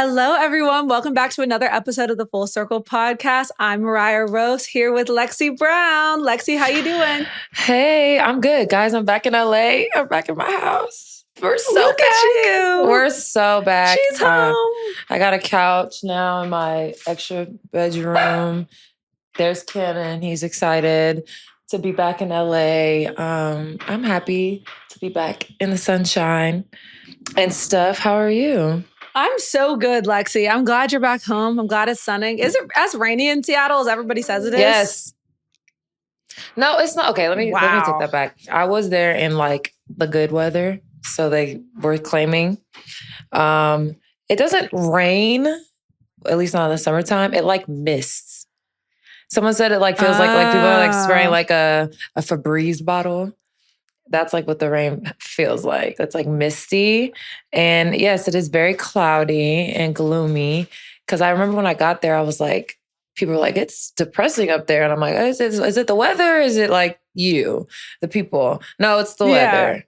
Hello, everyone. Welcome back to another episode of the Full Circle podcast. I'm Mariah Rose here with Lexie Brown. Lexie, how you doing? Hey, I'm good, guys. I'm back in LA. I'm back in my house. We're so Look back. at you. We're so back. She's home. I got a couch now in my extra bedroom. There's Kenan. He's excited to be back in LA. I'm happy to be back in the sunshine and stuff. How are you? I'm so good, Lexie. I'm glad you're back home. I'm glad it's sunny. Is it as rainy in Seattle as everybody says it is? Yes. No, it's not. Okay, let me take that back. I was there in like the good weather, so they were claiming. It doesn't rain, at least not in the summertime. It like mists. Someone said it like feels like people are like spraying like a Febreze bottle. That's like what the rain feels like. It's like misty. And yes, it is very cloudy and gloomy. Because I remember when I got there, I was like, people were like, it's depressing up there. And I'm like, is it the weather? Is it like you, the people? No, it's the weather.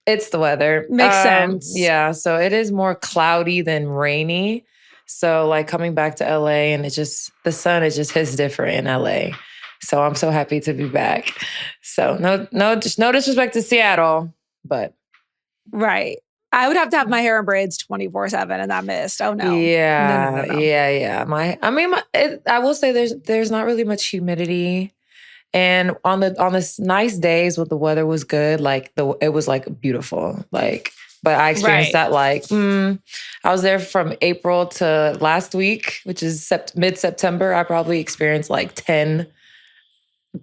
It's the weather. Makes sense. Yeah, so it is more cloudy than rainy. So like coming back to LA and the sun is just hits different in LA. So I'm so happy to be back. So no disrespect to Seattle, but. Right. I would have to have my hair in braids 24/7 in that mist. Oh no. Yeah. No. Yeah. I will say there's not really much humidity. And on this nice days when the weather was good, like it was like beautiful. Like, but I experienced that like, I was there from April to last week, which is mid-September. I probably experienced like 10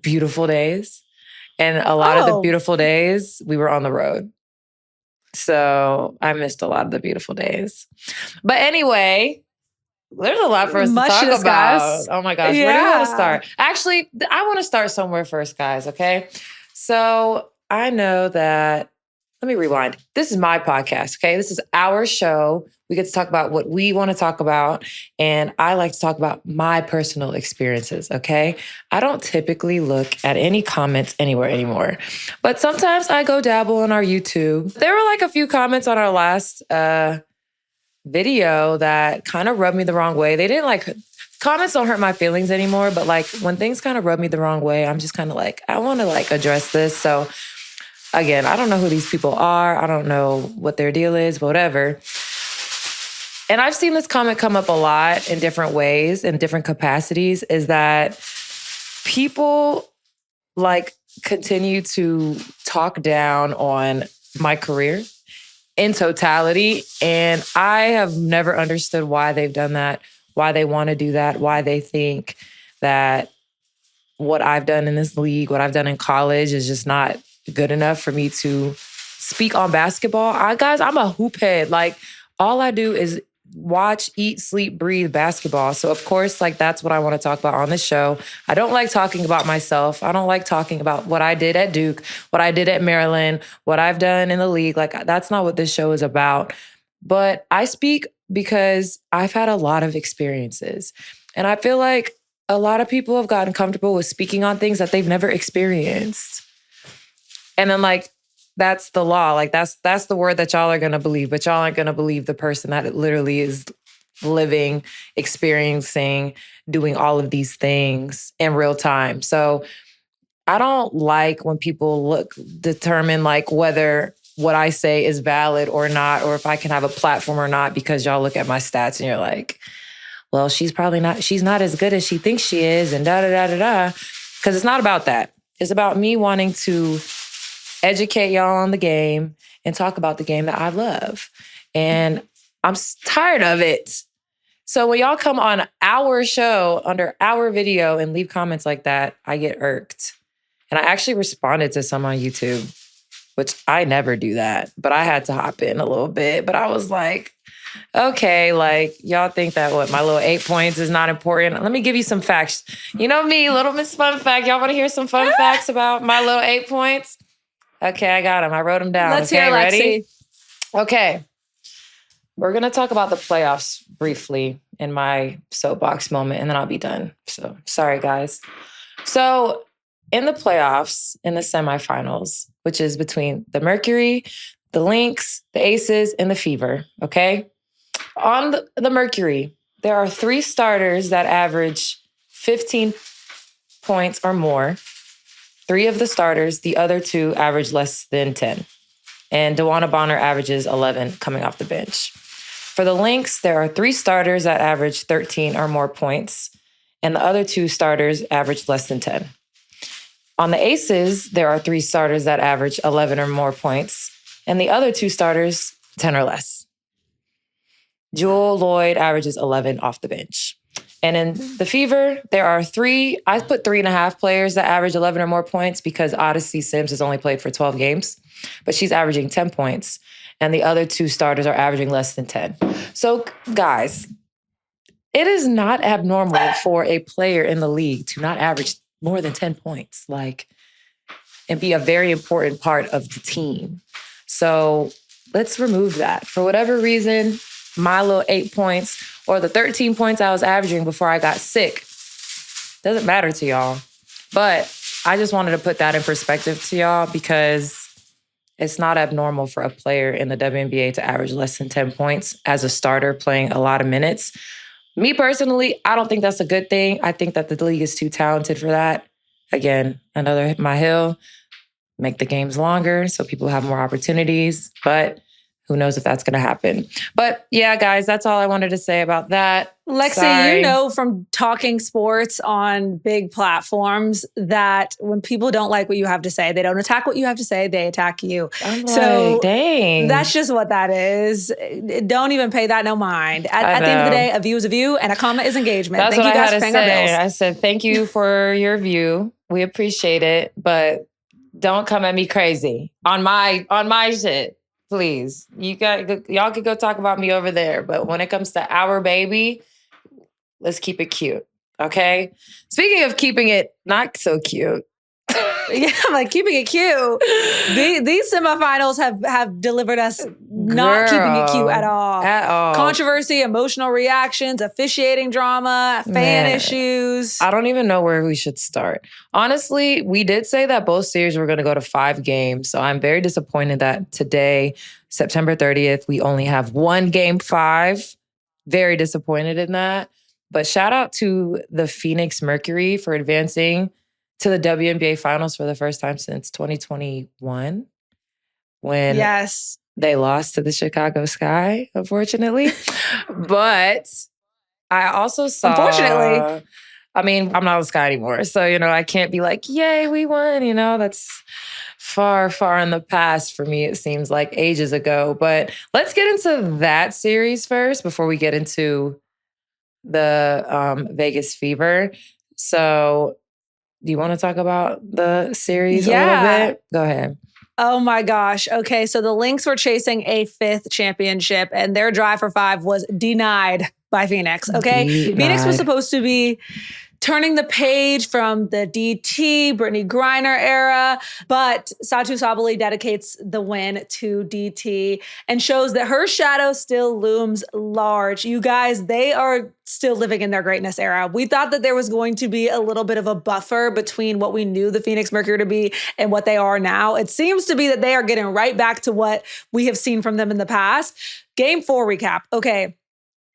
beautiful days. And a lot of the beautiful days, we were on the road. So I missed a lot of the beautiful days. But anyway, there's a lot for us to talk about. Oh my gosh, where do you want to start? Actually, I want to start somewhere first, guys, okay? So I know that, let me rewind. This is my podcast, okay? This is our show. We get to talk about what we want to talk about. And I like to talk about my personal experiences, okay? I don't typically look at any comments anywhere anymore. But sometimes I go dabble on our YouTube. There were like a few comments on our last video that kind of rubbed me the wrong way. They didn't like, comments don't hurt my feelings anymore. But like when things kind of rub me the wrong way, I'm just kind of like, I want to like address this. So again, I don't know who these people are. I don't know what their deal is, whatever. And I've seen this comment come up a lot in different ways, in different capacities, is that people like continue to talk down on my career in totality. And I have never understood why they've done that, why they want to do that, why they think that what I've done in this league, what I've done in college is just not good enough for me to speak on basketball. Guys, I'm a hoop head. Like, all I do is watch, eat, sleep, breathe basketball. So, of course, like, that's what I want to talk about on this show. I don't like talking about myself. I don't like talking about what I did at Duke, what I did at Maryland, what I've done in the league. Like, that's not what this show is about. But I speak because I've had a lot of experiences. And I feel like a lot of people have gotten comfortable with speaking on things that they've never experienced. And then like, that's the law. Like that's the word that y'all are going to believe, but y'all aren't going to believe the person that literally is living, experiencing, doing all of these things in real time. So I don't like when people determine like whether what I say is valid or not, or if I can have a platform or not, because y'all look at my stats and you're like, well, she's not as good as she thinks she is, and da-da-da-da-da. Because it's not about that. It's about me wanting to educate y'all on the game and talk about the game that I love. And I'm tired of it. So when y'all come on our show, under our video, and leave comments like that, I get irked. And I actually responded to some on YouTube, which I never do that. But I had to hop in a little bit. But I was like, okay, like, y'all think that my little 8 points is not important? Let me give you some facts. You know me, Little Miss Fun Fact. Y'all want to hear some fun facts about my little 8 points? Okay, I got them. I wrote them down. Let's hear, Lexie. Ready? Okay. We're going to talk about the playoffs briefly in my soapbox moment, and then I'll be done. So, sorry, guys. So, in the playoffs, in the semifinals, which is between the Mercury, the Lynx, the Aces, and the Fever, okay? On the Mercury, there are 3 starters that average 15 points or more. 3 of the starters, the other 2 average less than 10. And DeWanna Bonner averages 11 coming off the bench. For the Lynx, there are 3 starters that average 13 or more points, and the other 2 starters average less than 10. On the Aces, there are 3 starters that average 11 or more points, and the other 2 starters, 10 or less. Jewel Lloyd averages 11 off the bench. And in the Fever, there are 3, I put 3.5 players that average 11 or more points because Odyssey Sims has only played for 12 games, but she's averaging 10 points. And the other 2 starters are averaging less than 10. So guys, it is not abnormal for a player in the league to not average more than 10 points, and be a very important part of the team. So let's remove that. For whatever reason, my little 8 points or the 13 points I was averaging before I got sick doesn't matter to y'all. But I just wanted to put that in perspective to y'all because it's not abnormal for a player in the WNBA to average less than 10 points as a starter playing a lot of minutes. Me personally, I don't think that's a good thing. I think that the league is too talented for that. Again, another hit my hill, make the games longer so people have more opportunities. But who knows if that's going to happen. But yeah, guys, that's all I wanted to say about that. Lexie, Sorry. you know from talking sports on big platforms that when people don't like what you have to say, they don't attack what you have to say, they attack you. I'm So like, dang. that's just what that is. Don't even pay that no mind. At the end of the day, a view is a view and a comment is engagement. That's Thank what you I guys had for to paying our say. bills. I said, thank you for your view. We appreciate it, but don't come at me crazy on my shit. Please, y'all could go talk about me over there. But when it comes to our baby, let's keep it cute, okay? Speaking of keeping it not so cute. Yeah, I'm like keeping it cute. These semifinals have delivered us not keeping it cute at all. At all. Controversy, emotional reactions, officiating drama, fan issues. I don't even know where we should start. Honestly, we did say that both series were going to go to 5 games. So I'm very disappointed that today, September 30th, we only have 1 game 5. Very disappointed in that. But shout out to the Phoenix Mercury for advancing to the WNBA Finals for the first time since 2021 when they lost to the Chicago Sky, unfortunately. But I also saw... Unfortunately. I mean, I'm not the Sky anymore. So, I can't be like, yay, we won. That's far, far in the past for me. It seems like ages ago. But let's get into that series first before we get into the Vegas Fever. So... do you want to talk about the series a little bit? Go ahead. Oh my gosh. Okay, so the Lynx were chasing a 5th championship and their drive for 5 was denied by Phoenix. Okay, Phoenix was supposed to be turning the page from the DT, Brittany Griner era, but Satu Sabali dedicates the win to DT and shows that her shadow still looms large. You guys, they are still living in their greatness era. We thought that there was going to be a little bit of a buffer between what we knew the Phoenix Mercury to be and what they are now. It seems to be that they are getting right back to what we have seen from them in the past. Game 4 recap. Okay.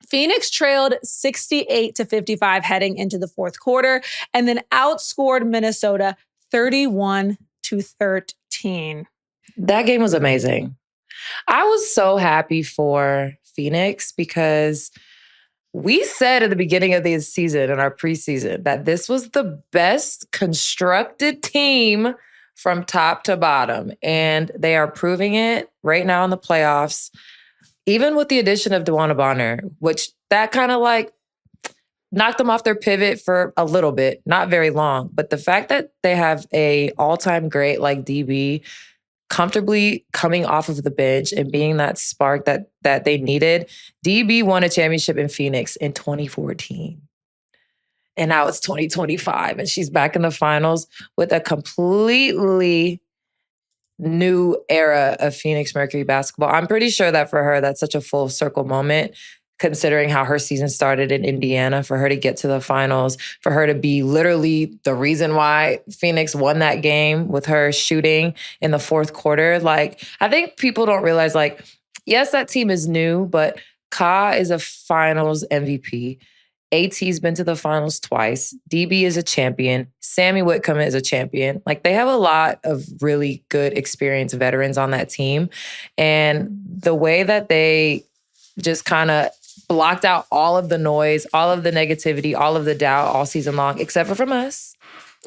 Phoenix trailed 68-55 heading into the 4th quarter and then outscored Minnesota 31-13. That game was amazing. I was so happy for Phoenix because we said at the beginning of the season in our preseason that this was the best constructed team from top to bottom. And they are proving it right now in the playoffs. Even with the addition of DeWanna Bonner, which that kind of knocked them off their pivot for a little bit, not very long. But the fact that they have a all-time great like DB comfortably coming off of the bench and being that spark that they needed, DB won a championship in Phoenix in 2014. And now it's 2025 and she's back in the finals with a completely new era of Phoenix Mercury basketball. I'm pretty sure that for her, that's such a full circle moment, considering how her season started in Indiana, for her to get to the finals, for her to be literally the reason why Phoenix won that game with her shooting in the 4th quarter. I think people don't realize, yes, that team is new, but Ka is a finals MVP. AT's been to the finals twice. DB is a champion. Sammy Whitcomb is a champion. Like, they have a lot of really good experienced veterans on that team. And the way that they just kind of blocked out all of the noise, all of the negativity, all of the doubt all season long, except for from us.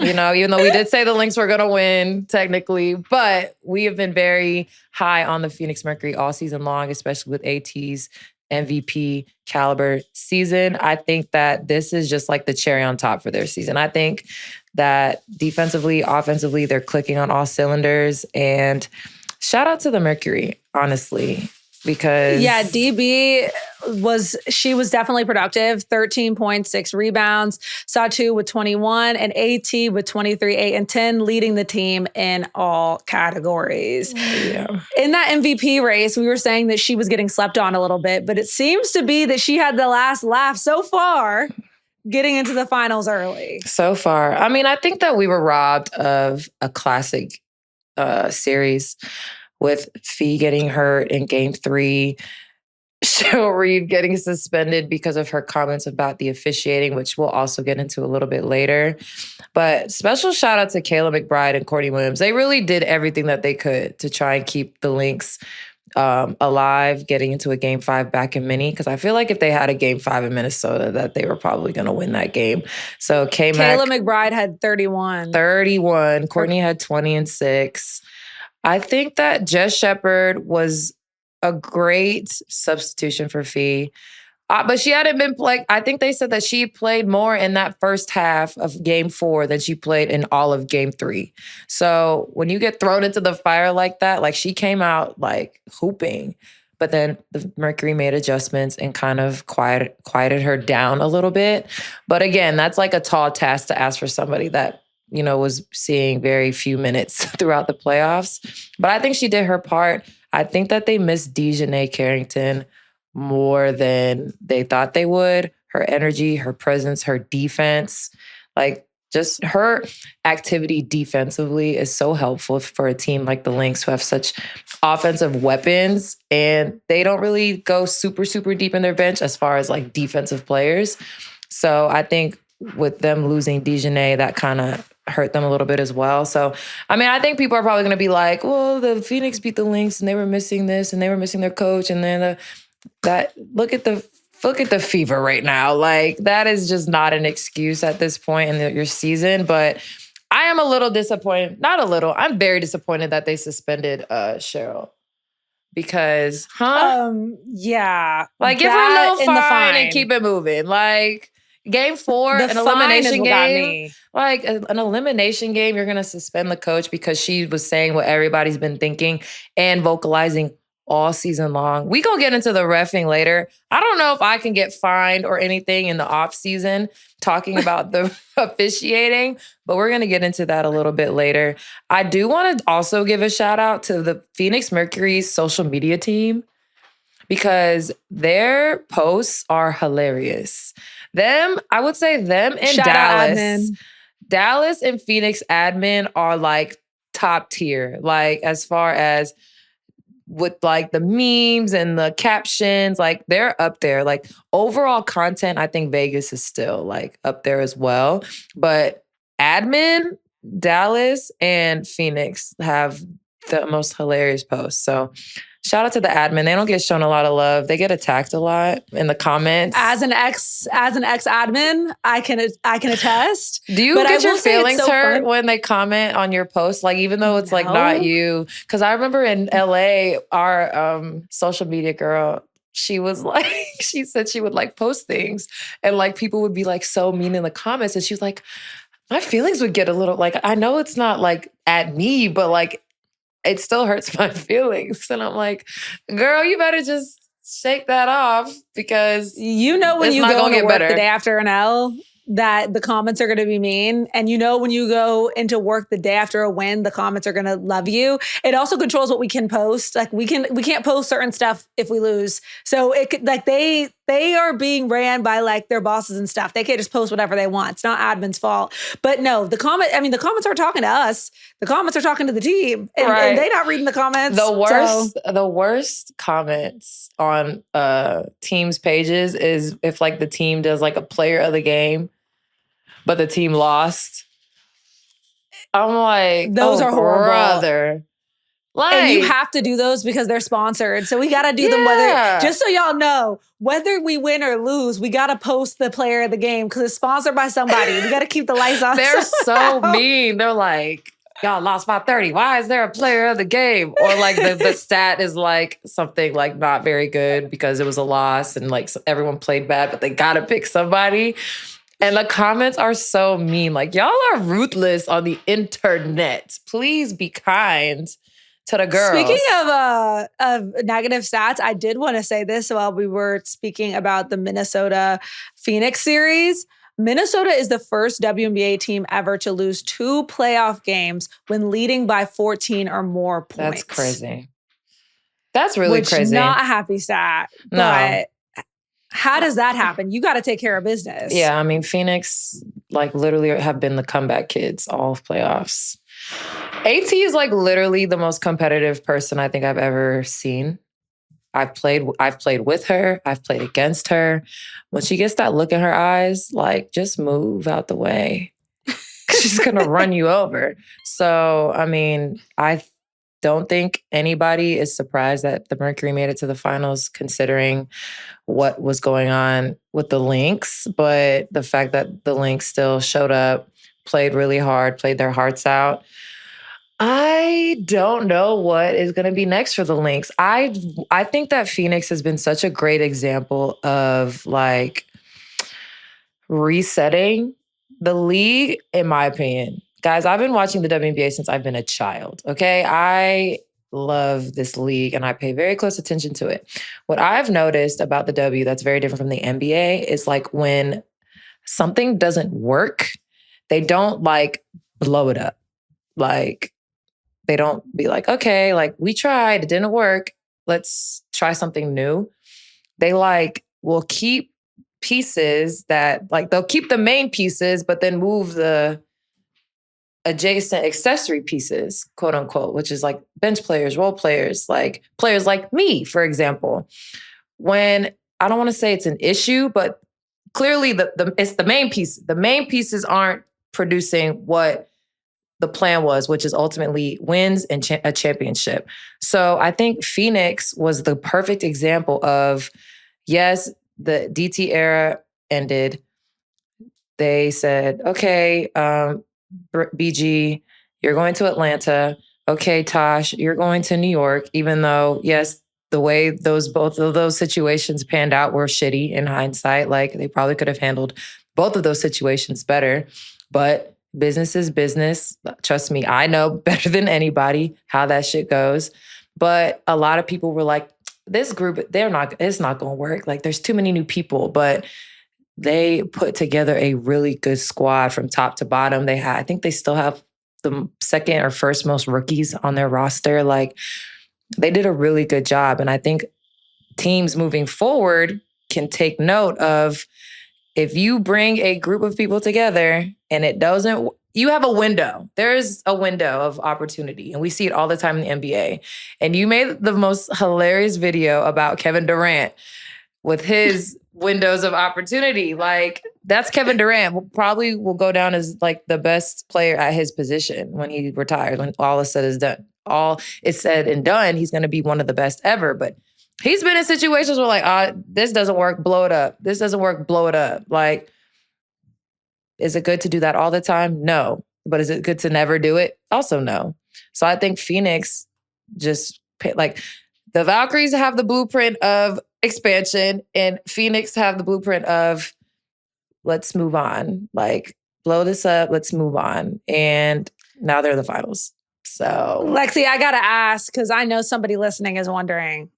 You know, even though we did say the Lynx were going to win technically, but we have been very high on the Phoenix Mercury all season long, especially with AT's MVP caliber season. I think that this is just like the cherry on top for their season. I think that defensively, offensively, they're clicking on all cylinders. And shout out to the Mercury, honestly, because DB was definitely productive. 13.6 rebounds, Satu with 21, and AT with 23, 8, and 10, leading the team in all categories. Yeah. In that MVP race, we were saying that she was getting slept on a little bit, but it seems to be that she had the last laugh so far, getting into the finals early. So far. I mean, I think that we were robbed of a classic series with Fee getting hurt in game 3, Cheryl Reeve getting suspended because of her comments about the officiating, which we'll also get into a little bit later. But special shout out to Kayla McBride and Courtney Williams. They really did everything that they could to try and keep the Lynx alive, getting into a game 5 back in Minnie, because I feel like if they had a game 5 in Minnesota, that they were probably going to win that game. So Kayla McBride had 31. Courtney had 20 and 6. I think that Jess Shepard was a great substitution for Fee. But she hadn't been I think they said that she played more in that first half of game 4 than she played in all of game 3. So when you get thrown into the fire like that, like, she came out like hooping. But then the Mercury made adjustments and kind of quieted her down a little bit. But again, that's like a tall task to ask for somebody that, you know, was seeing very few minutes throughout the playoffs. But I think she did her part. I think that they missed Dejanay Carrington more than they thought they would. Her energy, her presence, her defense, like, just her activity defensively is so helpful for a team like the Lynx, who have such offensive weapons, and they don't really go super, super deep in their bench as far as like defensive players. So I think with them losing Dejanay, that kind of hurt them a little bit as well. So, I mean, I think people are probably going to be like, well, the Phoenix beat the Lynx and they were missing this and they were missing their coach. And then look at the fever right now. Like, that is just not an excuse at this point in your season. But I am a little disappointed. Not a little. I'm very disappointed that they suspended Cheryl. Because, yeah. Like, give her a little fine and keep it moving. Like, game 4, an elimination game. Like, an elimination game, you're going to suspend the coach because she was saying what everybody's been thinking and vocalizing all season long. We gonna get into the reffing later. I don't know if I can get fined or anything in the off season talking about the officiating, but we're gonna get into that a little bit later. I do want to also give a shout out to the Phoenix Mercury's social media team, because their posts are hilarious. I would say them and shout Dallas. Dallas and Phoenix admin are like top tier, like, as far as with like the memes and the captions, like, they're up there. Like, overall content, I think Vegas is still like up there as well. But admin, Dallas and Phoenix have the most hilarious posts. So shout out to the admin. They don't get shown a lot of love. They get attacked a lot in the comments. As an ex admin, I can attest. Do you get your feelings hurt when they comment on your post? Like, even though it's like not you? Because I remember in LA, our social media girl, she was like, she said she would like post things and like people would be like so mean in the comments. And she was like, my feelings would get a little, like, I know it's not like at me, but like, it still hurts my feelings. And I'm like, girl, you better just shake that off, because you know when you go to work the day after an L that the comments are going to be mean. And you know when you go into work the day after a win, the comments are going to love you. It also controls what we can post. Like, we can't post certain stuff if we lose. So it could, like, they they are being ran by like their bosses and stuff. They can't just post whatever they want. It's not admin's fault. But no, the comments are talking to us. The comments are talking to the team. And they're not reading the comments. The worst comments on teams' pages is if like the team does like a player of the game, but the team lost. I'm like, those are horrible. Brother. Like, and you have to do those because they're sponsored. So we got to do them just so y'all know, whether we win or lose, we got to post the player of the game because it's sponsored by somebody. We got to keep the lights on. They're so mean. They're like, y'all lost by 30. Why is there a player of the game? Or like the stat is like something like not very good because it was a loss and like everyone played bad, but they got to pick somebody. And the comments are so mean. Like, y'all are ruthless on the internet. Please be kind to the girls. Speaking of negative stats, I did want to say this while we were speaking about the Minnesota Phoenix series. Minnesota is the first WNBA team ever to lose 2 playoff games when leading by 14 or more points. That's crazy. That's really crazy. Not a happy stat, but how does that happen? You got to take care of business. Yeah, I mean, Phoenix like literally have been the comeback kids all of playoffs. AT is like literally the most competitive person I think I've ever seen. I've played with her. I've played against her. When she gets that look in her eyes, like just move out the way. She's going to run you over. So, I mean, I don't think anybody is surprised that the Mercury made it to the finals considering what was going on with the Lynx. But the fact that the Lynx still showed up, played really hard, played their hearts out. I don't know what is going to be next for the Lynx. I think that Phoenix has been such a great example of like resetting the league, in my opinion. Guys, I've been watching the WNBA since I've been a child, okay? I love this league and I pay very close attention to it. What I've noticed about the W that's very different from the NBA is like when something doesn't work, they don't like blow it up. Like, they don't be like, okay, like we tried, it didn't work. Let's try something new. They like will keep pieces that like they'll keep the main pieces, but then move the adjacent accessory pieces, quote unquote, which is like bench players, role players, like players like me, for example. When I don't want to say it's an issue, but clearly it's the main piece. The main pieces aren't producing what the plan was, which is ultimately wins and a championship. So I think Phoenix was the perfect example of, yes, the DT era ended. They said, okay, BG, you're going to Atlanta. Okay, Tosh, you're going to New York, even though, yes, the way both of those situations panned out were shitty in hindsight. Like they probably could have handled both of those situations better, but business is business. Trust me, I know better than anybody how that shit goes. But a lot of people were like, this group, it's not going to work. Like there's too many new people, but they put together a really good squad from top to bottom. I think they still have the second or first most rookies on their roster. Like they did a really good job. And I think teams moving forward can take note of, if you bring a group of people together and it doesn't, you have a window. There's a window of opportunity. And we see it all the time in the NBA. And you made the most hilarious video about Kevin Durant with his windows of opportunity. Like that's Kevin Durant. Probably will go down as like the best player at his position when he retires, when all is said is done. All is said and done, he's going to be one of the best ever. But he's been in situations where like, this doesn't work, blow it up. This doesn't work, blow it up. Like, is it good to do that all the time? No. But is it good to never do it? Also no. So I think Phoenix just, like, the Valkyries have the blueprint of expansion and Phoenix have the blueprint of let's move on. Like, blow this up, let's move on. And now they're in the finals. So Lexie, I got to ask, because I know somebody listening is wondering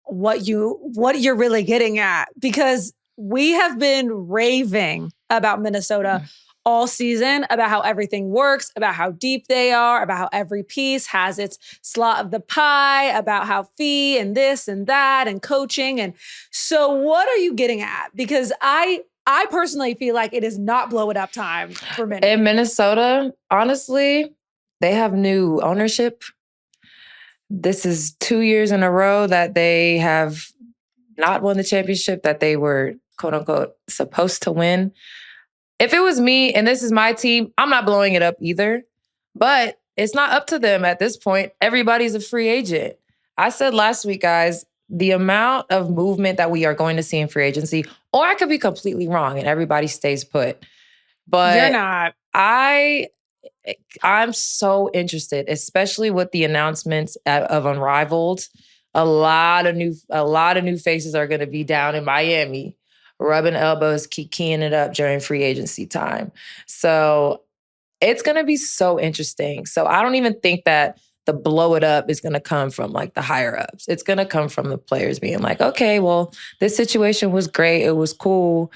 what you're really getting at, because we have been raving about Minnesota all season about how everything works, about how deep they are, about how every piece has its slot of the pie, about how fee and this and that and coaching. And so what are you getting at? Because I personally feel like it is not blow it up time for Minnie. In Minnesota, honestly, they have new ownership. This is 2 years in a row that they have not won the championship that they were, quote unquote, supposed to win. If it was me and this is my team, I'm not blowing it up either. But it's not up to them at this point. Everybody's a free agent. I said last week, guys, the amount of movement that we are going to see in free agency, or I could be completely wrong and everybody stays put. But you're not. I'm so interested, especially with the announcements of Unrivaled. A lot of new faces are going to be down in Miami, rubbing elbows, keying it up during free agency time. So it's going to be so interesting. So I don't even think that the blow it up is going to come from like the higher ups. It's going to come from the players being like, okay, well, this situation was great. It was cool.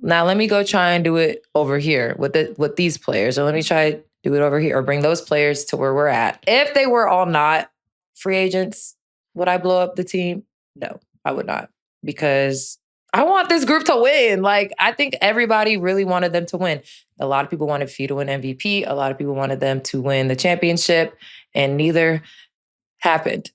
Now let me go try and do it over here with these players, or let me try do it over here, or bring those players to where we're at. If they were all not free agents, would I blow up the team? No, I would not, because I want this group to win. Like, I think everybody really wanted them to win. A lot of people wanted Fee to win MVP. A lot of people wanted them to win the championship, and neither happened.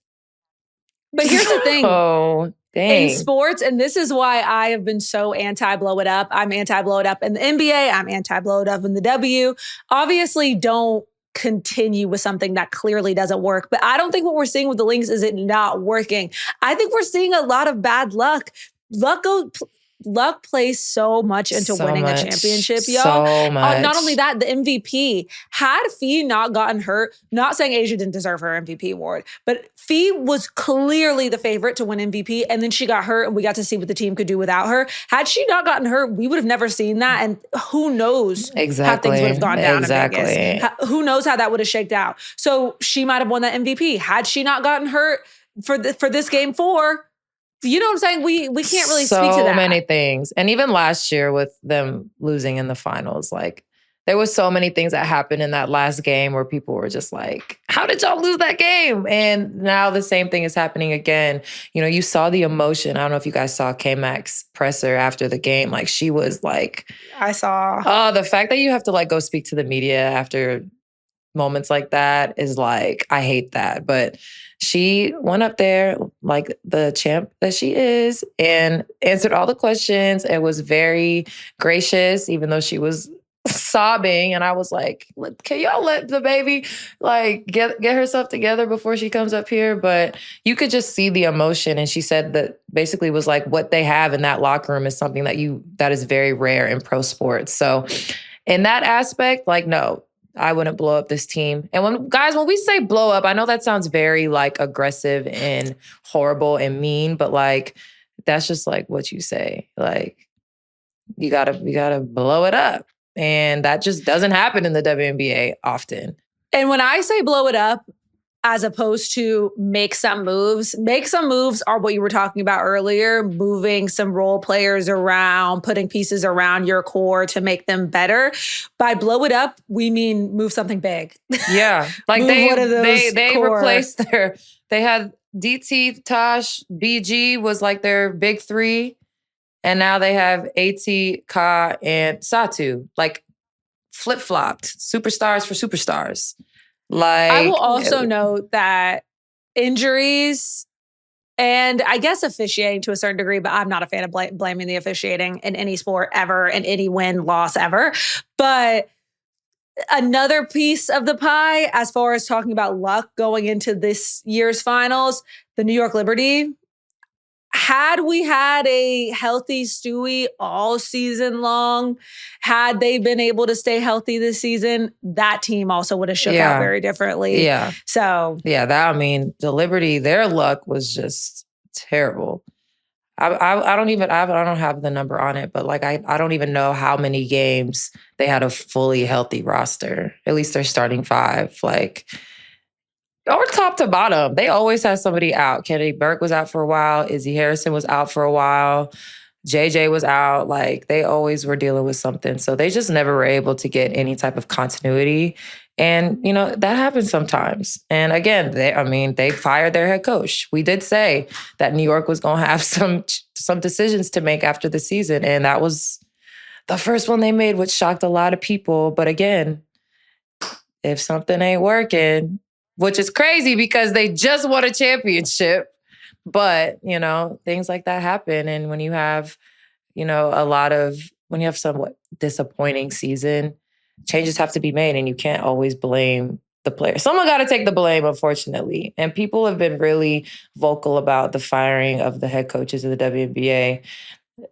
But here's the thing. Oh, dang. In sports, and this is why I have been so anti-blow it up. I'm anti-blow it up in the NBA. I'm anti-blow it up in the W. Obviously, don't continue with something that clearly doesn't work. But I don't think what we're seeing with the Lynx is it not working. I think we're seeing a lot of bad luck. Luck plays so much into winning a championship, y'all. So much. Not only that, the MVP. Had Fee not gotten hurt, not saying Asia didn't deserve her MVP award, but Fee was clearly the favorite to win MVP, and then she got hurt, and we got to see what the team could do without her. Had she not gotten hurt, we would have never seen that, and who knows how things would have gone down in Vegas. Who knows how that would have shaked out. So she might have won that MVP. Had she not gotten hurt for this game 4, you know what I'm saying? We can't really speak to that. So many things. And even last year with them losing in the finals, like there was so many things that happened in that last game where people were just like, how did y'all lose that game? And now the same thing is happening again. You know, you saw the emotion. I don't know if you guys saw K-Mac's presser after the game. Like she was like, I saw. Oh, the fact that you have to like go speak to the media after moments like that is like, I hate that. But she went up there like the champ that she is and answered all the questions and was very gracious, even though she was sobbing. And I was like, can y'all let the baby like get herself together before she comes up here? But you could just see the emotion. And she said that basically was like what they have in that locker room is something that is very rare in pro sports. So in that aspect, like, no, I wouldn't blow up this team. And when we say blow up, I know that sounds very like aggressive and horrible and mean, but like, that's just like what you say. Like, you gotta blow it up. And that just doesn't happen in the WNBA often. And when I say blow it up, as opposed to make some moves are what you were talking about earlier, moving some role players around, putting pieces around your core to make them better. By blow it up, we mean move something big. Yeah. Like they replaced they had DT, Tosh, BG was like their big 3. And now they have AT, Ka, and Satu. Like flip-flopped. Superstars for superstars. Like, I will also note that injuries and I guess officiating to a certain degree, but I'm not a fan of blaming the officiating in any sport ever, in any win-loss ever. But another piece of the pie, as far as talking about luck going into this year's finals, the New York Liberty. Had we had a healthy Stewie all season long, had they been able to stay healthy this season, that team also would have shook out very differently. Yeah. So yeah, the Liberty, their luck was just terrible. I don't have the number on it, but like I don't even know how many games they had a fully healthy roster. At least their starting 5, like. Or top to bottom. They always had somebody out. Kennedy Burke was out for a while. Izzy Harrison was out for a while. JJ was out. Like, they always were dealing with something. So they just never were able to get any type of continuity. And, you know, that happens sometimes. And again, they fired their head coach. We did say that New York was going to have some decisions to make after the season. And that was the first one they made, which shocked a lot of people. But again, if something ain't working, which is crazy because they just won a championship, but, you know, things like that happen. And when you have, you know, when you have somewhat disappointing season, changes have to be made, and you can't always blame the player. Someone got to take the blame, unfortunately. And people have been really vocal about the firing of the head coaches of the WNBA.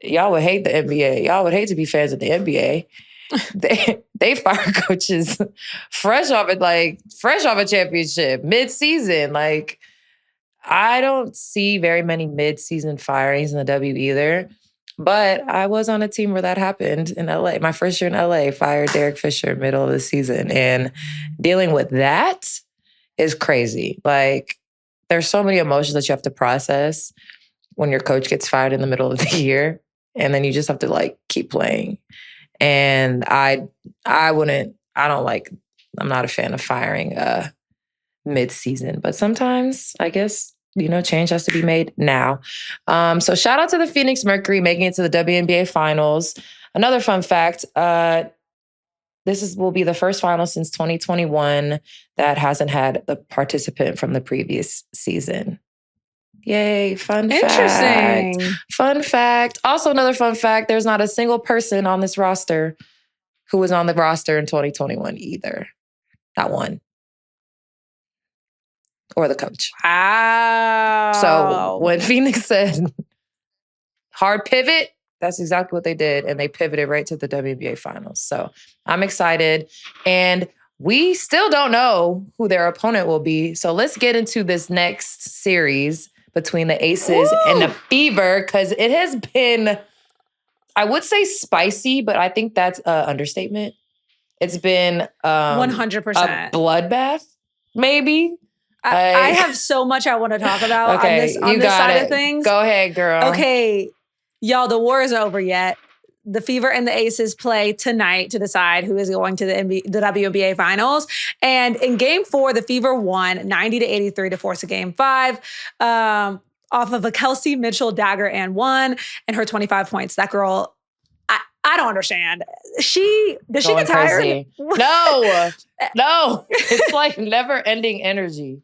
Y'all would hate the NBA. Y'all would hate to be fans of the NBA. They fire coaches fresh off a championship, mid-season. Like, I don't see very many mid-season firings in the W either. But I was on a team where that happened in LA. My first year in LA, fired Derek Fisher middle of the season. And dealing with that is crazy. Like, there's so many emotions that you have to process when your coach gets fired in the middle of the year. And then you just have to, like, keep playing. And I'm not a fan of firing mid-season. But sometimes, I guess, you know, change has to be made now. So shout out to the Phoenix Mercury making it to the WNBA Finals. Another fun fact, will be the first final since 2021 that hasn't had the participant from the previous season. Yay, fun fact. Interesting. Fun fact. Also, another fun fact, there's not a single person on this roster who was on the roster in 2021 either. Not one. Or the coach. Wow. So when Phoenix said hard pivot, that's exactly what they did. And they pivoted right to the WNBA Finals. So I'm excited. And we still don't know who their opponent will be. So let's get into this next series between the Aces and the Fever, because it has been, I would say spicy, but I think that's an understatement. It's been 100% a bloodbath, maybe. I have so much I want to talk about on this side of things. Go ahead, girl. Okay, y'all, the war isn't over yet. The Fever and the Aces play tonight to decide who is going to the WNBA Finals. And in Game 4, the Fever won 90-83 to force a Game 5 off of a Kelsey Mitchell dagger and one and her 25 points. That girl, I don't understand. Does she get tired? Crazy. No. It's like never-ending energy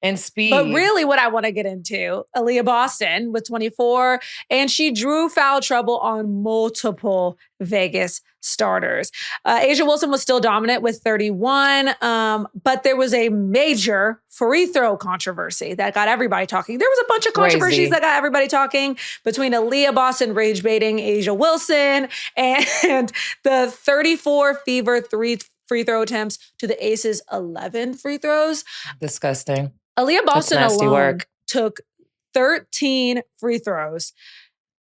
and speed. But really what I want to get into, Aaliyah Boston with 24, and she drew foul trouble on multiple Vegas starters. Asia Wilson was still dominant with 31, but there was a major free throw controversy that got everybody talking. There was a bunch of controversies that got everybody talking between Aaliyah Boston rage baiting Asia Wilson and the 34 Fever free throw attempts to the Aces 11 free throws. Disgusting. Aaliyah Boston alone took 13 free throws,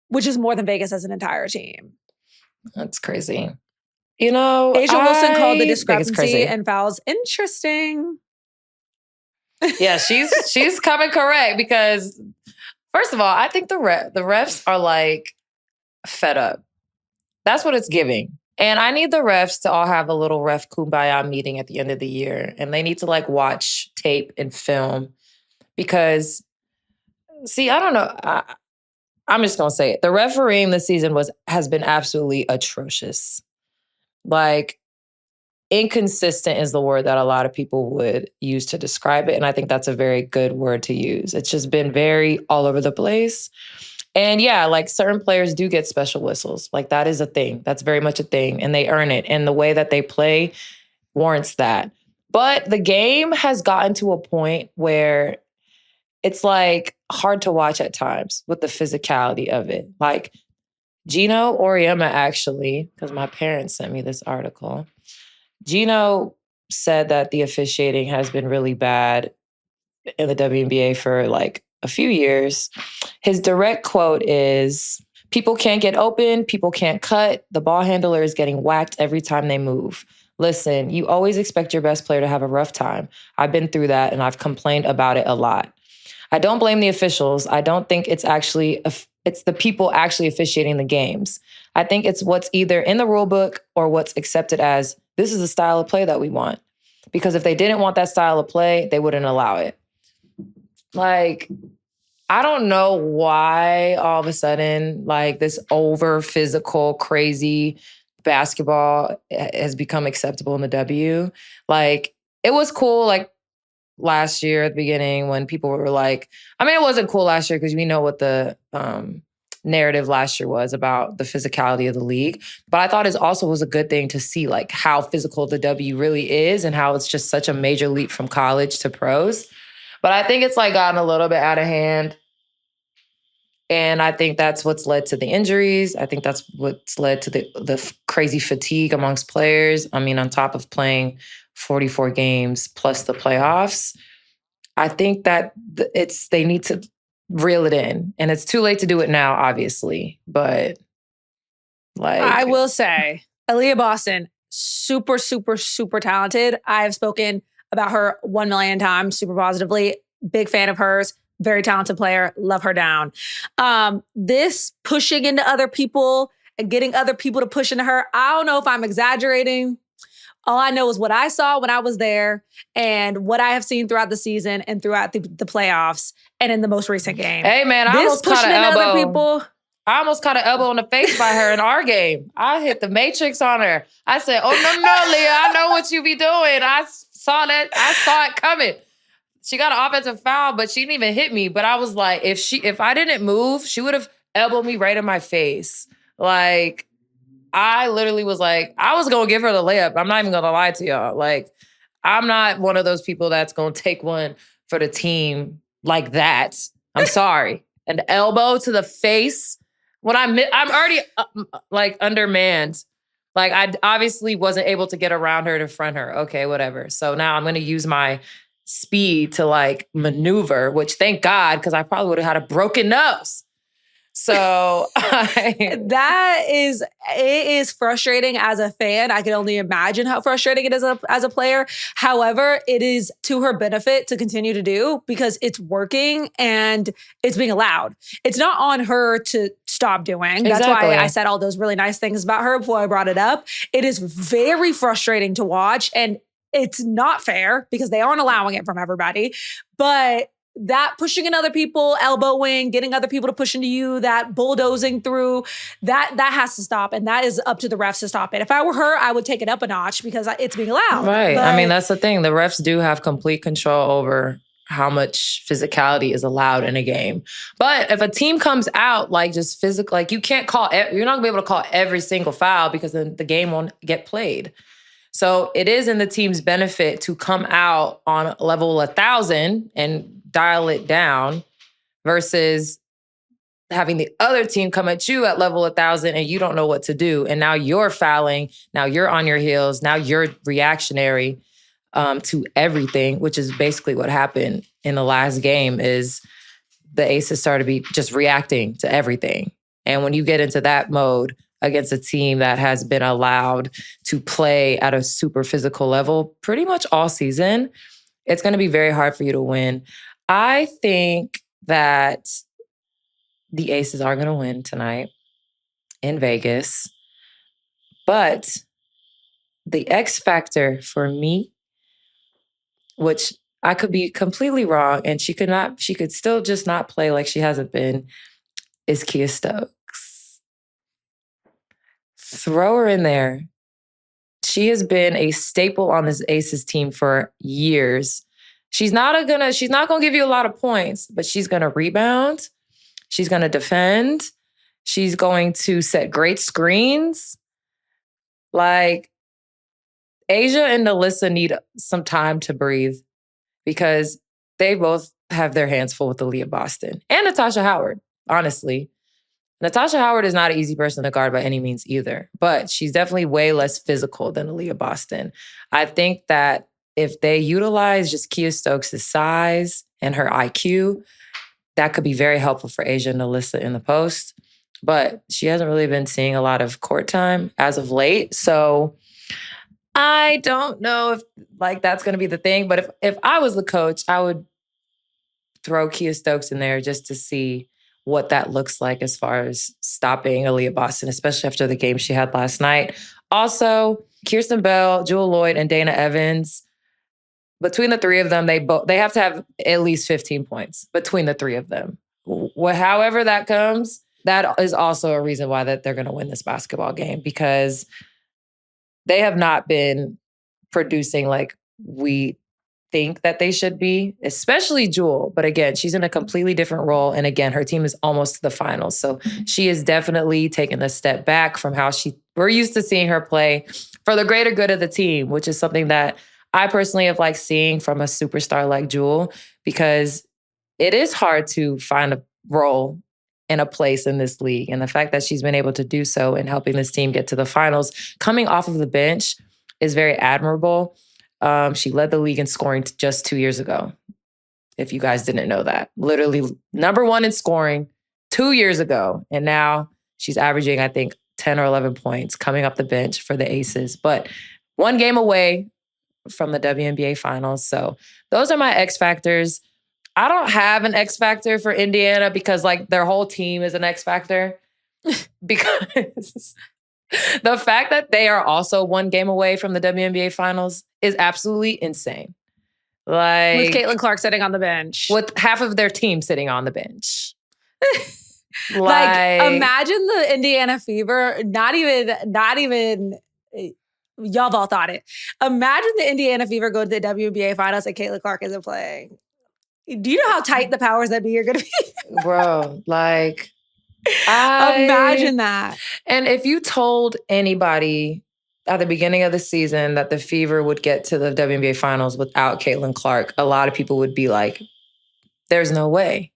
which is more than Vegas as an entire team. That's crazy. You know, Asia Wilson called the discrepancy and fouls interesting. Yeah, she's coming correct because, first of all, I think the refs are like fed up. That's what it's giving. And I need the refs to all have a little ref kumbaya meeting at the end of the year. And they need to like watch tape and film because, see, I don't know. I'm just going to say it. The refereeing this season has been absolutely atrocious. Like, inconsistent is the word that a lot of people would use to describe it. And I think that's a very good word to use. It's just been very all over the place. And yeah, like certain players do get special whistles. Like that is a thing. That's very much a thing. And they earn it. And the way that they play warrants that. But the game has gotten to a point where it's like hard to watch at times with the physicality of it. Like Gino Auriemma actually, because my parents sent me this article, Gino said that the officiating has been really bad in the WNBA for like a few years. His direct quote is, "People can't get open, people can't cut, the ball handler is getting whacked every time they move. Listen, you always expect your best player to have a rough time. I've been through that and I've complained about it a lot. I don't blame the officials. I don't think it's actually It's the people actually officiating the games. I think it's what's either in the rule book or what's accepted as this is the style of play that we want. Because if they didn't want that style of play, they wouldn't allow it. Like, I don't know why all of a sudden, like, this over physical, crazy basketball has become acceptable in the W. Like, it was cool, like, last year at the beginning when people were like, I mean, it wasn't cool last year because we know what the narrative last year was about the physicality of the league. But I thought it also was a good thing to see like how physical the W really is and how it's just such a major leap from college to pros. But I think it's like gotten a little bit out of hand. And I think that's what's led to the injuries. I think that's what's led to the crazy fatigue amongst players. I mean, on top of playing 44 games plus the playoffs, I think that they need to reel it in. And it's too late to do it now, obviously. But like, I will say, Aaliyah Boston, super, super, super talented. I've spoken about her 1 million times, super positively. Big fan of hers. Very talented player. Love her down. This pushing into other people and getting other people to push into her, I don't know if I'm exaggerating. All I know is what I saw when I was there and what I have seen throughout the season and throughout the playoffs and in the most recent game. Hey, man, I almost caught an elbow. I almost caught an elbow in the face by her in our game. I hit the matrix on her. I said, oh, no, Leah, I know what you be doing. I saw that. I saw it coming. She got an offensive foul, but she didn't even hit me. But I was like, if I didn't move, she would have elbowed me right in my face. Like, I literally was like, I was going to give her the layup. I'm not even going to lie to y'all. Like, I'm not one of those people that's going to take one for the team like that. I'm sorry. An elbow to the face. When I'm already like undermanned. Like, I obviously wasn't able to get around her to front her. Okay, whatever. So now I'm going to use my speed to like maneuver, which thank God, because I probably would have had a broken nose. So it is frustrating as a fan. I can only imagine how frustrating it is as a player. However, it is to her benefit to continue to do because it's working and it's being allowed. It's not on her to stop doing. That's why I said all those really nice things about her before I brought it up. It is very frustrating to watch and it's not fair because they aren't allowing it from everybody. But that pushing in other people, elbowing, getting other people to push into you, that bulldozing through, that has to stop. And that is up to the refs to stop it. If I were her, I would take it up a notch because it's being allowed. Right. But I mean, that's the thing. The refs do have complete control over how much physicality is allowed in a game. But if a team comes out like just physical, like you're not going to be able to call every single foul because then the game won't get played. So it is in the team's benefit to come out on level 1,000 and dial it down versus having the other team come at you at level 1,000 and you don't know what to do. And now you're fouling. Now you're on your heels. Now you're reactionary to everything, which is basically what happened in the last game is the Aces started to be just reacting to everything. And when you get into that mode, against a team that has been allowed to play at a super physical level pretty much all season, it's going to be very hard for you to win. I think that the Aces are going to win tonight in Vegas. But the X factor for me, which I could be completely wrong, and she could still just not play like she hasn't been, is Kia Stokes. Throw her in there. She has been a staple on this Aces team for years. She's not gonna give you a lot of points, but she's gonna rebound. She's gonna defend. She's going to set great screens. Like, Asia and Alyssa need some time to breathe because they both have their hands full with Aaliyah Boston and Natasha Howard, honestly. Natasha Howard is not an easy person to guard by any means either, but she's definitely way less physical than Aaliyah Boston. I think that if they utilize just Kia Stokes' size and her IQ, that could be very helpful for Asia and Alyssa in the post. But she hasn't really been seeing a lot of court time as of late. So I don't know if like that's going to be the thing. But if I was the coach, I would throw Kia Stokes in there just to see what that looks like as far as stopping Aaliyah Boston, especially after the game she had last night. Also, Kirsten Bell, Jewel Lloyd, and Dana Evans, between the three of them, they have to have at least 15 points between the three of them. However that comes, that is also a reason why that they're going to win this basketball game, because they have not been producing like we think that they should be, especially Jewel. But again, she's in a completely different role. And again, her team is almost to the finals. So she is definitely taking a step back from how we're used to seeing her play for the greater good of the team, which is something that I personally have liked seeing from a superstar like Jewel, because it is hard to find a role in a place in this league. And the fact that she's been able to do so and helping this team get to the finals, coming off of the bench, is very admirable. She led the league in scoring just 2 years ago, if you guys didn't know that. Literally number one in scoring 2 years ago. And now she's averaging, I think, 10 or 11 points coming up the bench for the Aces. But one game away from the WNBA Finals. So those are my X factors. I don't have an X factor for Indiana because like their whole team is an X factor. Because the fact that they are also one game away from the WNBA Finals is absolutely insane. Like, with Caitlin Clark sitting on the bench. With half of their team sitting on the bench. Like, imagine the Indiana Fever, not even y'all have all thought it. Imagine the Indiana Fever go to the WNBA Finals and Caitlin Clark isn't playing. Do you know how tight the powers that be are going to be? Bro, like, imagine that. And if you told anybody at the beginning of the season that the Fever would get to the WNBA Finals without Caitlin Clark, a lot of people would be like, there's no way.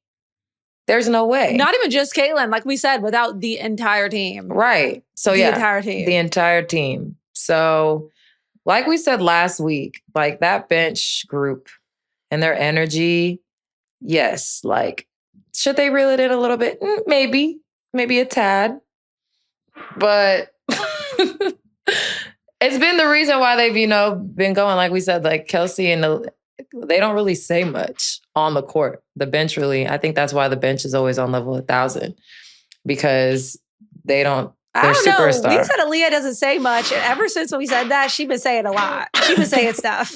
There's no way. Not even just Caitlin, like we said, without the entire team. Right. So the entire team. The entire team. So like we said last week, like that bench group and their energy, yes, like, should they reel it in a little bit? Maybe a tad. But it's been the reason why they've, been going, like we said, like Kelsey and they don't really say much on the court. The bench really, I think that's why the bench is always on level 1,000, because they're superstar. We said Aaliyah doesn't say much. And ever since we said that, she's been saying a lot. She's been saying stuff.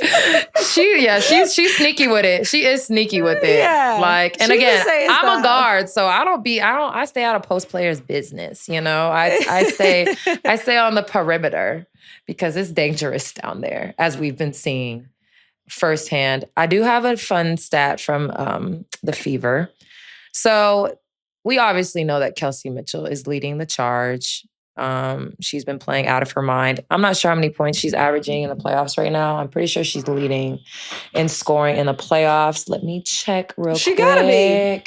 She's sneaky with it. She is sneaky with it. Yeah. Like, and again, I'm a guard, so I stay out of post players' business. I stay on the perimeter because it's dangerous down there, as we've been seeing firsthand. I do have a fun stat from the Fever. So we obviously know that Kelsey Mitchell is leading the charge. She's been playing out of her mind. I'm not sure how many points she's averaging in the playoffs right now. I'm pretty sure she's leading in scoring in the playoffs. Let me check real quick. She gotta be.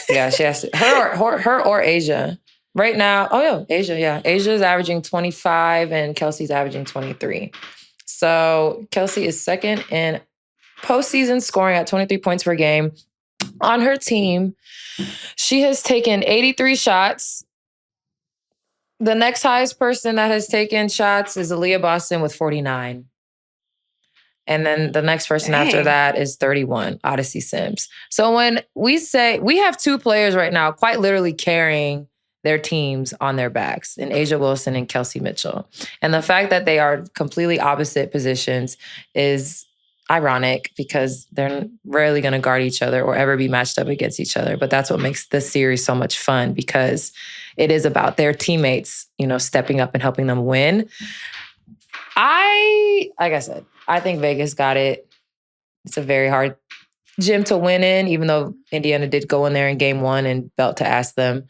Yeah, she has to. Her or Asia. Right now, Asia, yeah. Asia is averaging 25 and Kelsey's averaging 23. So Kelsey is second in postseason scoring at 23 points per game. On her team, she has taken 83 shots. The next highest person that has taken shots is Aaliyah Boston with 49. And then the next person after that is 31, Odyssey Sims. So when we say, we have two players right now quite literally carrying their teams on their backs, in Asia Wilson and Kelsey Mitchell. And the fact that they are completely opposite positions is ironic, because they're rarely going to guard each other or ever be matched up against each other. But that's what makes this series so much fun, because it is about their teammates, stepping up and helping them win. Like I said, I think Vegas got it. It's a very hard gym to win in, even though Indiana did go in there in game 1 and belt to ask them.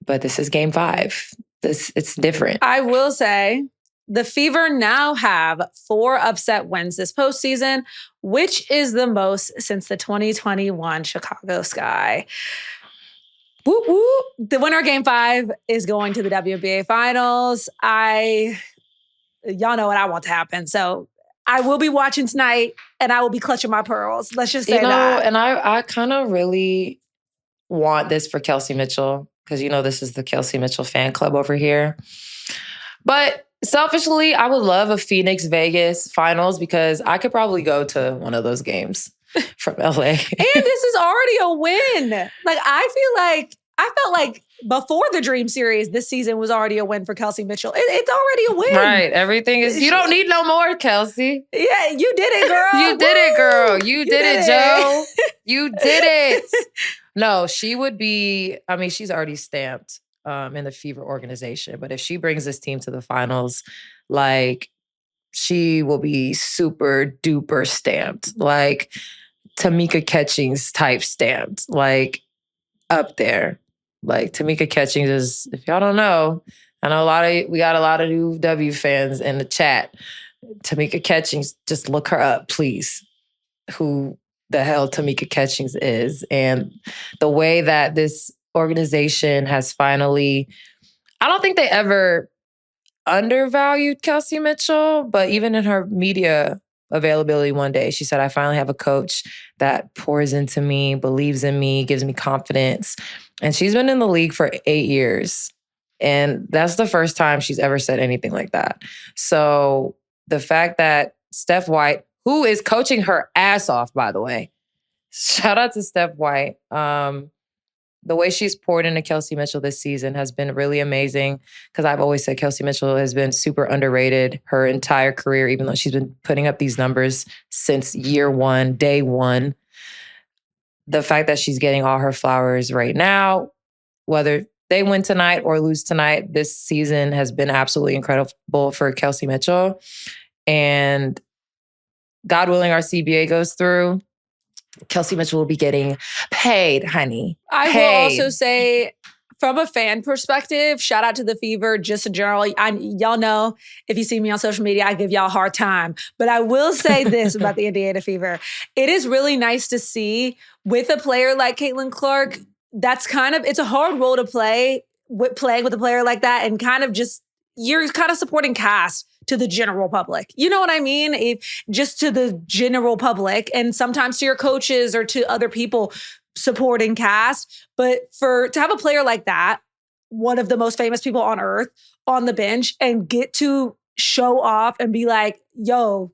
But this is game 5. It's different. I will say, the Fever now have 4 upset wins this postseason, which is the most since the 2021 Chicago Sky. Whoop, whoop. The winner of Game 5 is going to the WNBA Finals. Y'all know what I want to happen. So I will be watching tonight, and I will be clutching my pearls. Let's just say that. And I kind of really want this for Kelsey Mitchell, because this is the Kelsey Mitchell fan club over here. But selfishly, I would love a Phoenix-Vegas Finals, because I could probably go to one of those games from LA. And this is already a win. Like, I feel like I felt like before the Dream Series, this season was already a win for Kelsey Mitchell. It's already a win. Right. Everything is, you don't need no more, Kelsey. Yeah, you did it, girl. You did it, girl. You did it, Joe. You did it. No, she would be, I mean, she's already stamped in the Fever organization. But if she brings this team to the finals, like, she will be super duper stamped. Like, Tamika Catchings type stamped. Like, up there. Like, Tamika Catchings is, if y'all don't know, I know we got a lot of new W fans in the chat. Tamika Catchings, just look her up, please. Who the hell Tamika Catchings is. And the way that this organization has finally, I don't think they ever undervalued Kelsey Mitchell, but even in her media availability one day, she said, I finally have a coach that pours into me, believes in me, gives me confidence. And she's been in the league for 8 years. And that's the first time she's ever said anything like that. So the fact that Steph White, who is coaching her ass off, by the way, shout out to Steph White. The way she's poured into Kelsey Mitchell this season has been really amazing, because I've always said Kelsey Mitchell has been super underrated her entire career, even though she's been putting up these numbers since year one, day one. The fact that she's getting all her flowers right now, whether they win tonight or lose tonight, this season has been absolutely incredible for Kelsey Mitchell. And God willing, our CBA goes through, Kelsey Mitchell will be getting paid, honey. I will also say, from a fan perspective, shout out to the Fever, just in general. Y'all know, if you see me on social media, I give y'all a hard time. But I will say this about the Indiana Fever. It is really nice to see with a player like Caitlin Clark, that's kind of, it's a hard role to play, playing with a player like that, and kind of just, you're kind of supporting cast to the general public. You know what I mean? Just to the general public, and sometimes to your coaches or to other people supporting cast. But to have a player like that, one of the most famous people on earth, on the bench, and get to show off and be like, yo,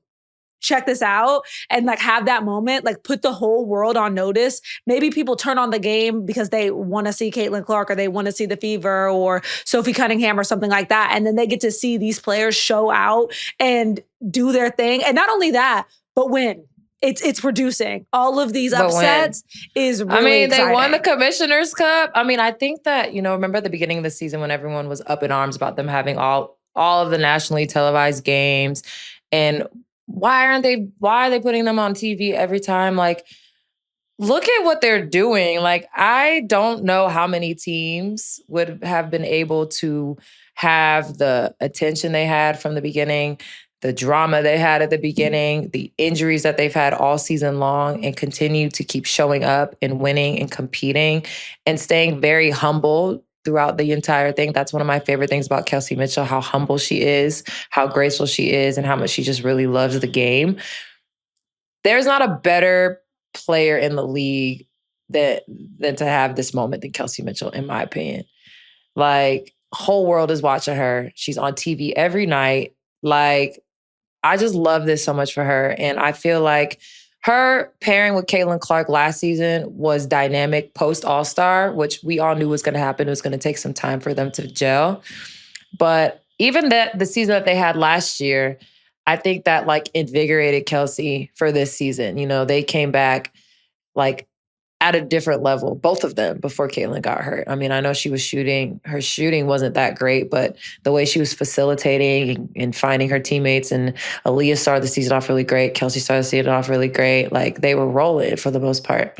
check this out, and like have that moment, like put the whole world on notice. Maybe people turn on the game because they want to see Caitlin Clark, or they want to see the Fever or Sophie Cunningham or something like that. And then they get to see these players show out and do their thing. And not only that, but win. It's producing all of these upsets is really exciting. They won the Commissioner's Cup. I mean, I think that, remember at the beginning of the season when everyone was up in arms about them having all of the nationally televised games, and why are they putting them on TV every time? Like, look at what they're doing. Like, I don't know how many teams would have been able to have the attention they had from the beginning, the drama they had at the beginning, the injuries that they've had all season long, and continue to keep showing up and winning and competing and staying very humble throughout the entire thing. That's one of my favorite things about Kelsey Mitchell, how humble she is, how graceful she is, and how much she just really loves the game. There's not a better player in the league than to have this moment than Kelsey Mitchell, in my opinion. Like, whole world is watching her. She's on TV every night. Like, I just love this so much for her. And I feel like her pairing with Caitlin Clark last season was dynamic post All-Star, which we all knew was going to happen. It was going to take some time for them to gel. But even the season that they had last year, I think that like invigorated Kelsey for this season. They came back like at a different level, both of them, before Caitlin got hurt. I mean, I know her shooting wasn't that great, but the way she was facilitating and finding her teammates, and Aaliyah started the season off really great. Kelsey started the season off really great. Like, they were rolling for the most part.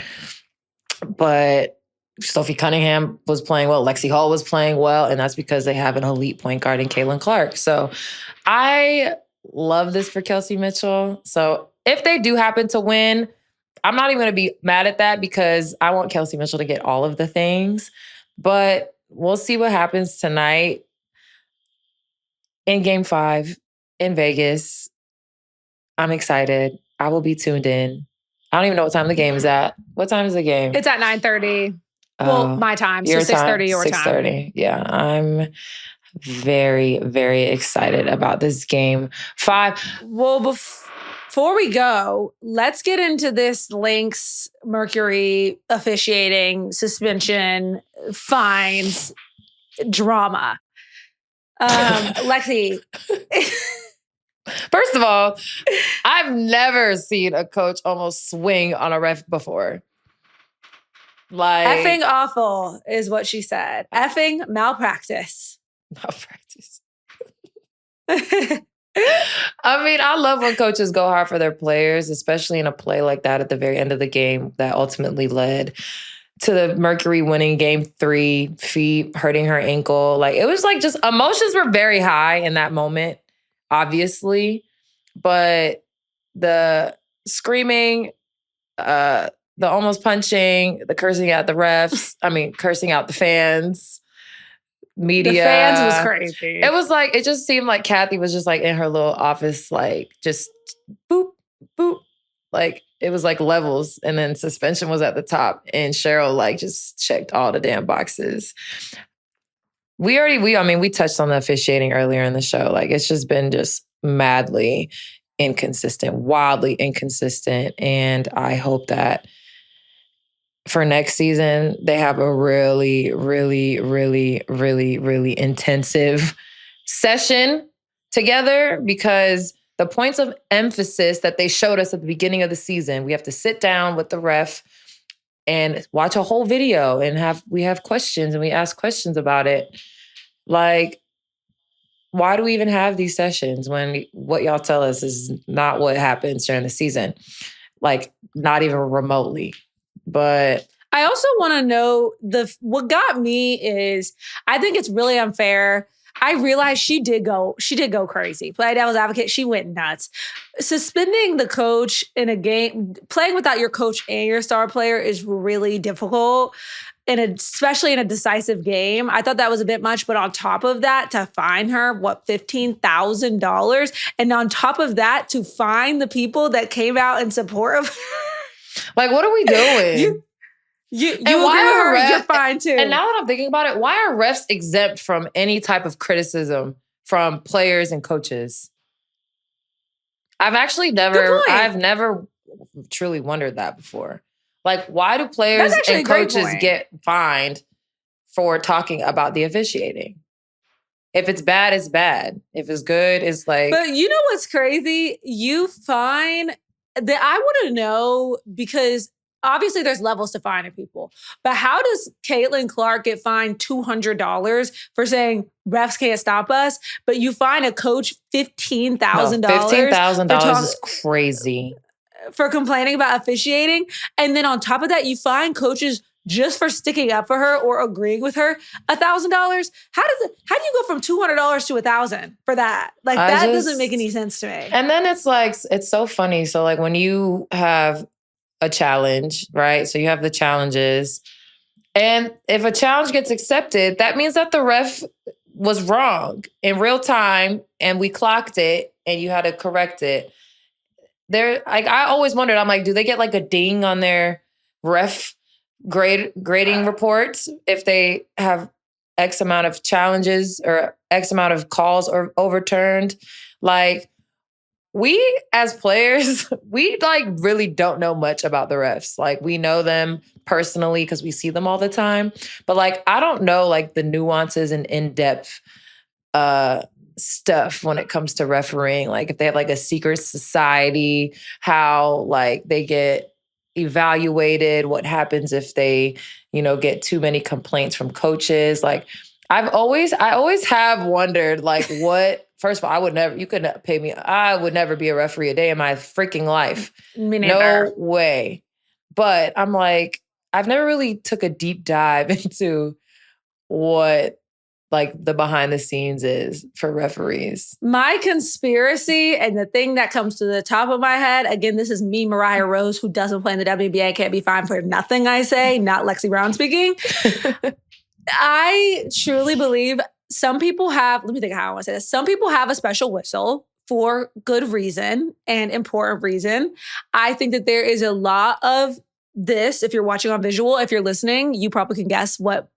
But Sophie Cunningham was playing well. Lexie Hall was playing well. And that's because they have an elite point guard in Caitlin Clark. So I love this for Kelsey Mitchell. So if they do happen to win, I'm not even going to be mad at that, because I want Kelsey Mitchell to get all of the things. But we'll see what happens tonight in Game 5 in Vegas. I'm excited. I will be tuned in. I don't even know what time the game is at. What time is the game? It's at 9:30. Well, my time. So 6:30 your time. 6:30. Yeah, I'm very, very excited about this Game 5. Well, Before we go, let's get into this Lynx Mercury officiating, suspension, fines, drama. Lexie. First of all, I've never seen a coach almost swing on a ref before. Like Effing awful is what she said. Effing malpractice. Malpractice. I mean, I love when coaches go hard for their players, especially in a play like that at the very end of the game that ultimately led to the Mercury winning game 3, feet hurting her ankle. Like, it was like just emotions were very high in that moment, obviously. But the screaming, the almost punching, the cursing out the refs, cursing out the fans, media. The fans was crazy. It was like, it just seemed like Kathy was just like in her little office, like just boop, boop. Like it was like levels, and then suspension was at the top, and Cheryl like just checked all the damn boxes. We touched on the officiating earlier in the show. Like it's just been just madly inconsistent, wildly inconsistent. And I hope that for next season, they have a really, really, really, really, really intensive session together, because the points of emphasis that they showed us at the beginning of the season, we have to sit down with the ref and watch a whole video and we have questions and we ask questions about it. Like, why do we even have these sessions when what y'all tell us is not what happens during the season? Like, not even remotely. But I also want to know what got me is I think it's really unfair. I realized she did go crazy. Play devil's advocate, she went nuts. Suspending the coach in a game, playing without your coach and your star player is really difficult. Especially in a decisive game. I thought that was a bit much, but on top of that, to fine her, $15,000? And on top of that, to fine the people that came out in support of her. Like, what are we doing? You agree with her, you're fine too. And now that I'm thinking about it, why are refs exempt from any type of criticism from players and coaches? I've never truly wondered that before. Like, why do players and coaches get fined for talking about the officiating? If it's bad, it's bad. If it's good, it's like... But you know what's crazy? You fine... that I want to know, because obviously there's levels to fining people. But how does Caitlin Clark get fined $200 for saying refs can't stop us, but you fine a coach $15,000? $15,000 is crazy. For complaining about officiating. And then on top of that, you fine coaches just for sticking up for her or agreeing with her $1,000. How do you go from $200 to $1,000 for that? Like, that doesn't make any sense to me. And then it's like, it's so funny. So like when you have a challenge, right? So you have the challenges, and if a challenge gets accepted, that means that the ref was wrong in real time and we clocked it and you had to correct it. I always wondered, I'm like, do they get like a ding on their ref grading reports if they have X amount of challenges or X amount of calls or overturned? Like, we as players, we like really don't know much about the refs. Like, we know them personally because we see them all the time. But like, I don't know like the nuances and in-depth stuff when it comes to refereeing. Like if they have like a secret society, how like they get evaluated, what happens if they, get too many complaints from coaches. Like I always have wondered like what, first of all, you couldn't pay me. I would never be a referee a day in my freaking life. Me neither. No way. But I'm like, I've never really took a deep dive into what like the behind the scenes is for referees. My conspiracy, and the thing that comes to the top of my head, again, this is me, Mariah Rose, who doesn't play in the WNBA, can't be fined for nothing I say, not Lexie Brown speaking. I truly believe some people have, let me think how I want to say this. Some people have a special whistle for good reason and important reason. I think that there is a lot of this, if you're watching on visual, if you're listening, you probably can guess what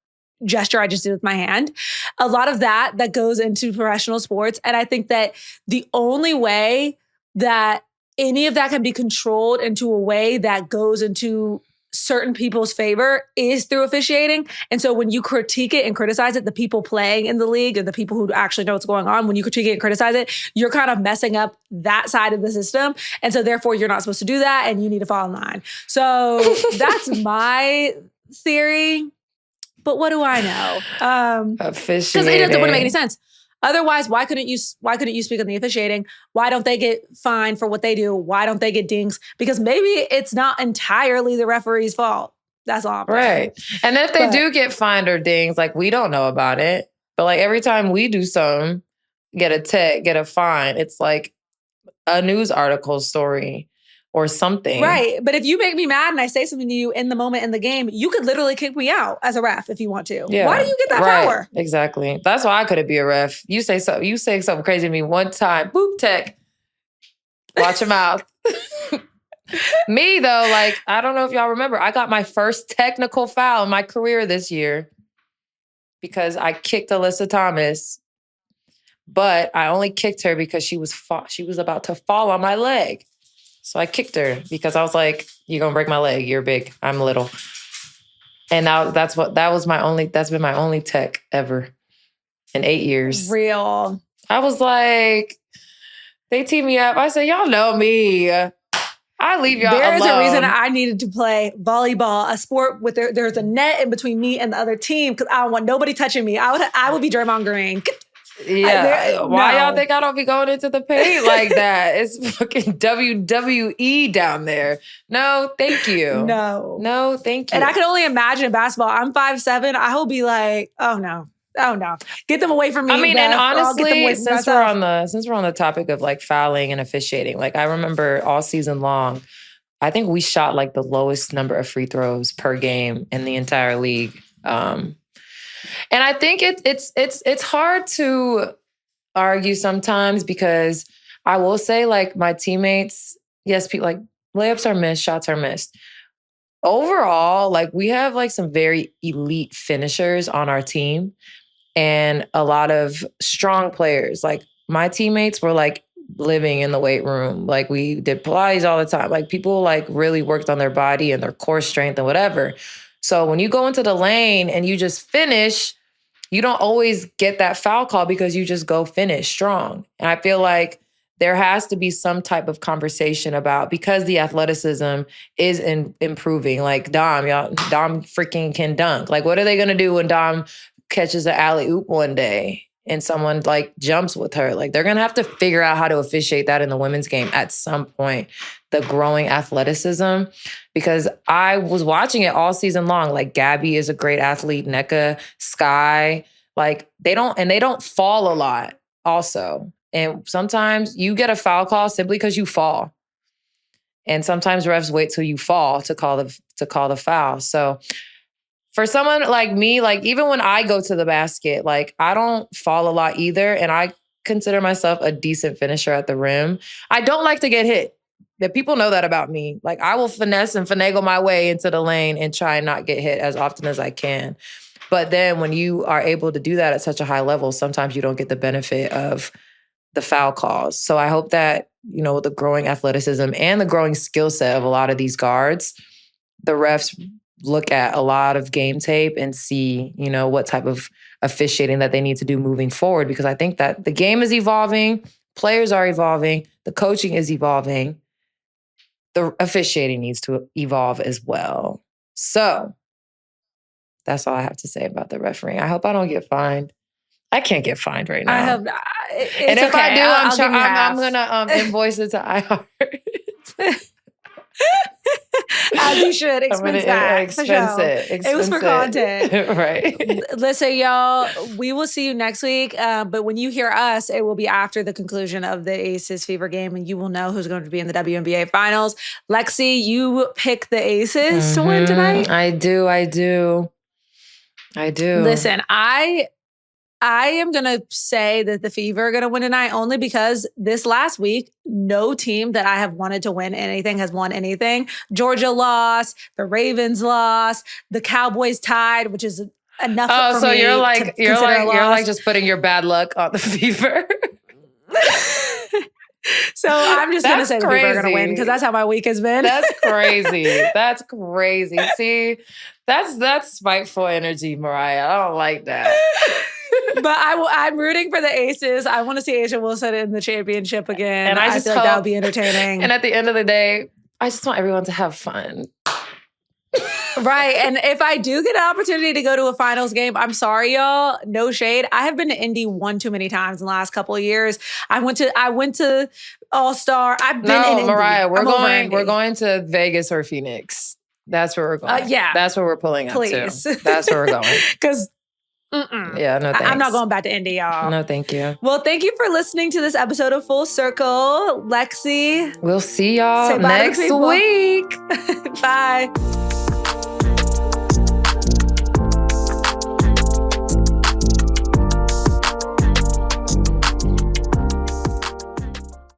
gesture I just did with my hand. A lot of that goes into professional sports. And I think that the only way that any of that can be controlled into a way that goes into certain people's favor is through officiating. And so when you critique it and criticize it, the people playing in the league and the people who actually know what's going on, when you critique it and criticize it, you're kind of messing up that side of the system. And so therefore you're not supposed to do that and you need to fall in line. So that's my theory. But what do I know? Officiating. Because it wouldn't make any sense. Otherwise, why couldn't you speak on the officiating? Why don't they get fined for what they do? Why don't they get dings? Because maybe it's not entirely the referee's fault. That's all. Right. And if they do get fined or dings, like we don't know about it. But like every time we do something, get a fine, it's like a news article story or something. Right. But if you make me mad and I say something to you in the moment in the game, you could literally kick me out as a ref if you want to. Yeah. Why do you get that power? Exactly. That's why I couldn't be a ref. You say something crazy to me one time, boop tech. Watch your mouth. Me though, like, I don't know if y'all remember, I got my first technical foul in my career this year because I kicked Alyssa Thomas. But I only kicked her because she was about to fall on my leg. So I kicked her because I was like, "You're gonna break my leg. You're big. I'm little." And now that's been my only tech ever in 8 years. Real. I was like, they teed me up. I said, "Y'all know me. I leave y'all alone." There is a reason I needed to play volleyball, a sport with there's a net in between me and the other team because I don't want nobody touching me. I would be Draymond Green. Yeah. Why y'all think I don't be going into the paint like that? It's fucking WWE down there. No, thank you. No, thank you. And I can only imagine in basketball. I'm 5'7". I will be like, oh no. Get them away from me. I mean, and honestly, since we're on the topic of like fouling and officiating, like I remember all season long, I think we shot like the lowest number of free throws per game in the entire league. And I think it's hard to argue sometimes because I will say like my teammates, yes, people like layups are missed, shots are missed. Overall, like we have like some very elite finishers on our team and a lot of strong players. Like my teammates were like living in the weight room. Like we did Pilates all the time. Like people like really worked on their body and their core strength and whatever. So when you go into the lane and you just finish, you don't always get that foul call because you just go finish strong. And I feel like there has to be some type of conversation about, because the athleticism is improving. Like Dom freaking can dunk. Like what are they going to do when Dom catches an alley-oop one day and someone like jumps with her? Like they're going to have to figure out how to officiate that in the women's game at some point, the growing athleticism. Because I was watching it all season long. Like Gabby is a great athlete, Nneka, Sky, like they don't fall a lot also. And sometimes you get a foul call simply because you fall. And sometimes refs wait till you fall to call the foul. So for someone like me, like even when I go to the basket, like I don't fall a lot either. And I consider myself a decent finisher at the rim. I don't like to get hit. That people know that about me. Like I will finesse and finagle my way into the lane and try and not get hit as often as I can. But then when you are able to do that at such a high level, sometimes you don't get the benefit of the foul calls. So I hope that, the growing athleticism and the growing skill set of a lot of these guards, the refs look at a lot of game tape and see, what type of officiating that they need to do moving forward. Because I think that the game is evolving, players are evolving, the coaching is evolving. The officiating needs to evolve as well. So that's all I have to say about the refereeing. I hope I don't get fined. I can't get fined right now. I hope and if I do, I'm gonna invoice it to iHeart. As you should. Expense that. It was for content. Right. Listen, y'all, we will see you next week. But when you hear us, it will be after the conclusion of the Aces Fever game, and you will know who's going to be in the WNBA Finals. Lexie, you pick the Aces to win tonight? I do. Listen, I am going to say that the Fever are going to win tonight only because this last week, no team that I have wanted to win anything has won anything. Georgia lost, the Ravens lost, the Cowboys tied, which is enough for me. Oh, so you're like just putting your bad luck on the Fever. So I'm just going to say the people are going to win because that's how my week has been. That's crazy. That's crazy. See, that's spiteful energy, Mariah. I don't like that. But I'm rooting for the Aces. I want to see Asia Wilson in the championship again. And I just feel like that would be entertaining. And at the end of the day, I just want everyone to have fun. Right. And if I do get an opportunity to go to a finals game, I'm sorry, y'all. No shade. I have been to Indy one too many times in the last couple of years. I went to All-Star. I've been in Indy. Mariah, we're going to Vegas or Phoenix. That's where we're going. Yeah. That's where we're pulling up to. That's where we're going. Because yeah, no thanks. I'm not going back to Indy, y'all. No, thank you. Well, thank you for listening to this episode of Full Circle. Lexie. We'll see y'all next week. Bye.